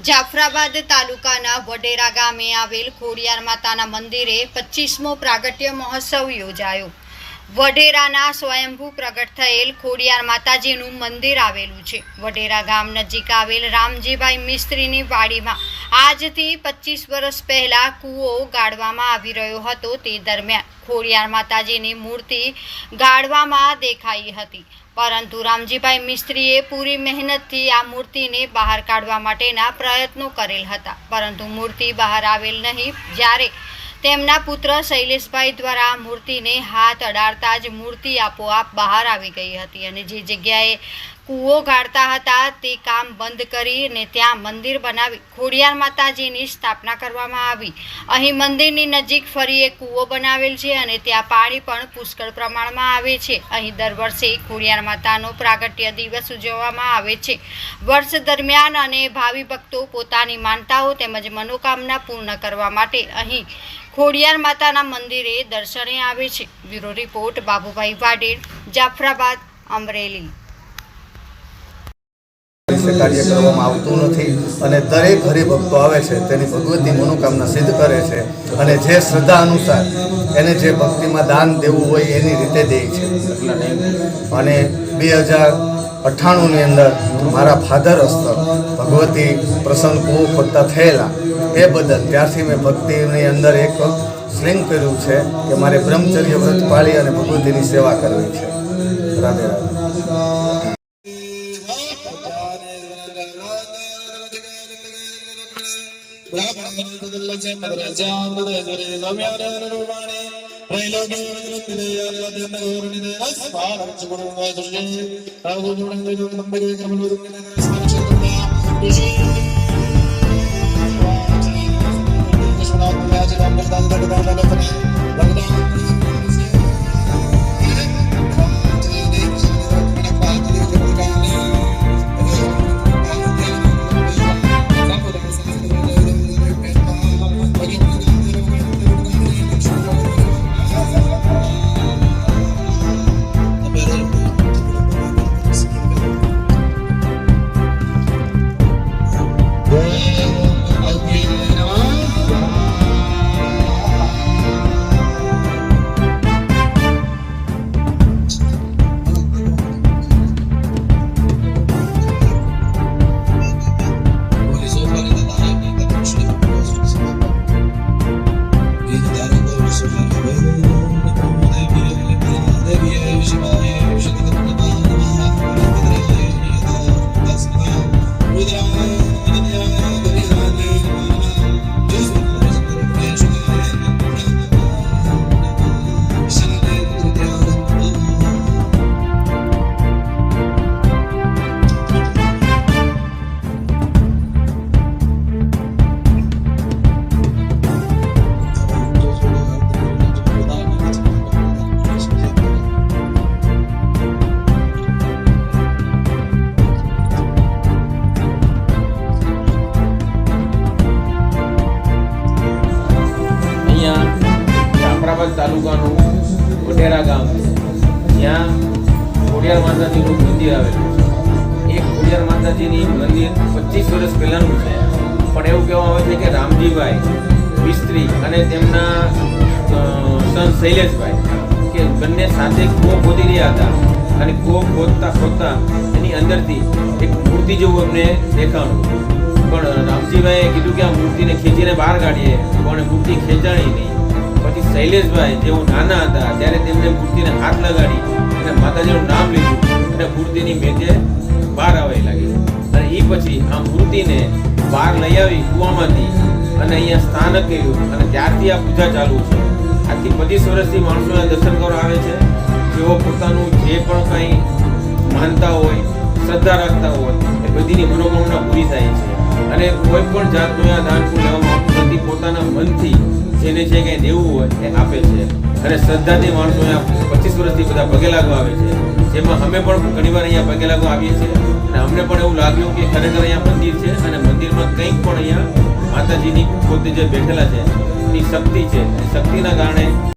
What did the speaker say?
જાફરાબાદ તાલુકાના વડેરા ગામે આવેલ ખોડિયાર માતાના મંદિરે 25મો પ્રાગટ્ય મહોત્સવ યોજાયો। વડેરાના સ્વયંભૂ પ્રગટ થયેલ ખોડિયાર માતાજીનું મંદિર આવેલું છે। વડેરા ગામ નજીક આવેલ રામજીભાઈ મિસ્ત્રીની વાડીમાં આજથી 25 વર્ષ પહેલા કૂવો ગાળવામાં આવી રહ્યો હતો। તે દરમિયાન ખોડિયાર માતાજીની મૂર્તિ ગાળવામાં દેખાઈ હતી, પરંતુ રામજીભાઈ મિસ્ત્રીએ પૂરી મહેનતથી આ મૂર્તિને બહાર કાઢવા માટેના પ્રયત્નો કરેલ હતા, પરંતુ મૂર્તિ બહાર આવેલ નહીં। જ્યારે તેમના પુત્ર શૈલેષભાઈ દ્વારા મૂર્તિને હાથ અડાડતા જ મૂર્તિ આપોઆપ બહાર આવી ગઈ હતી અને જે જગ્યાએ કૂવો ગાળતા હતા તે કામ બંધ કરીને ત્યાં મંદિર બનાવી ખોડિયાર માતાજીની સ્થાપના કરવામાં આવી। અહીં મંદિરની નજીક ફરી એક કૂવો બનાવેલ છે અને ત્યાં પાણી પણ પુષ્કળ પ્રમાણમાં આવે છે। અહીં દર વર્ષે ખોડિયાર માતાનો પ્રાગટ્ય દિવસ ઉજવવામાં આવે છે। વર્ષ દરમિયાન અને ભાવિ ભક્તો પોતાની માનતાઓ તેમજ મનોકામના પૂર્ણ કરવા માટે અહીં ખોડિયાર માતાના મંદિરે દર્શને આવે છે। Bureau report Babubhai Vader, Jafrabad, Amreli. કાર્ય કરવામાં આવતું નથી અને દરેક હરિભક્તો આવે છે તેની ભગવતી મનોકામના સિદ્ધ કરે છે અને જે શ્રદ્ધા અનુસાર એને જે ભક્તિમાં દાન દેવું હોય એની રીતે દે છે। અને 2098ની અંદર મારા ફાધર હસ્તક ભગવતી પ્રસન્ન કૂવો ખોદતા થયેલા એ બદલ ત્યારથી મેં ભક્તિની અંદર એક સ્લિંગ કર્યું છે કે મારે બ્રહ્મચર્ય વ્રત પાળી અને ભગવતીની સેવા કરવી છે। રાધે રાધે। જાફરાબાદ તાલુકાનું વડેરા ગામ, ત્યાં ખોડિયાર માતાજીનું મંદિર આવેલું છે। એ ખોડિયાર માતાજીની મંદિર 25 વર્ષ પહેલાંનું છે, પણ એવું કહેવામાં આવે છે કે રામજીભાઈ મિસ્ત્રી અને તેમના સન શૈલેષભાઈ કે બંને સાથે કૂવો ખોદી રહ્યા હતા અને કૂવો ખોદતા એની અંદરથી એક મૂર્તિ જેવું અમને દેખાણું, પણ રામજીભાઈએ કીધું કે આ મૂર્તિને ખેંચીને બહાર કાઢીએ, પણ મૂર્તિ ખેંચાણી નહીં। પછી શૈલેષભાઈ જેઓ નાના હતા ત્યારે તેમણે મૂર્તિને હાથ લગાડી અને માતાજીનું નામ લીધું અને મૂર્તિની મેજે બહાર આવવા લાગી અને એ પછી આ મૂર્તિને બહાર લઈ આવી કૂવામાંથી અને અહીંયા સ્થાનક કર્યું અને ત્યારથી આ પૂજા ચાલુ છે। આજથી 25 વર્ષથી માણસો અહીંયા દર્શન કરવા આવે છે। જેઓ પોતાનું જે પણ કંઈ માનતા હોય, શ્રદ્ધા રાખતા હોય એ બધીની મનોકામના પૂરી થાય છે અને કોઈ પણ જાતનું આ દાન લેવામાં આવતું નથી। પોતાના મનથી જેને જે કંઈ દેવું હોય એ આપે છે અને શ્રદ્ધાથી માણસો અહીંયા 25 વર્ષથી બધા પગે લાગવા આવે છે, જેમાં અમે પણ ઘણીવાર અહીંયા પગે લાગવા આવીએ છીએ અને અમને પણ એવું લાગ્યું કે ખરેખર અહીંયા મંદિર છે અને મંદિરમાં કંઈક પણ અહીંયા માતાજીની પોતે જે બેઠેલા છે એની શક્તિ છે, શક્તિના કારણે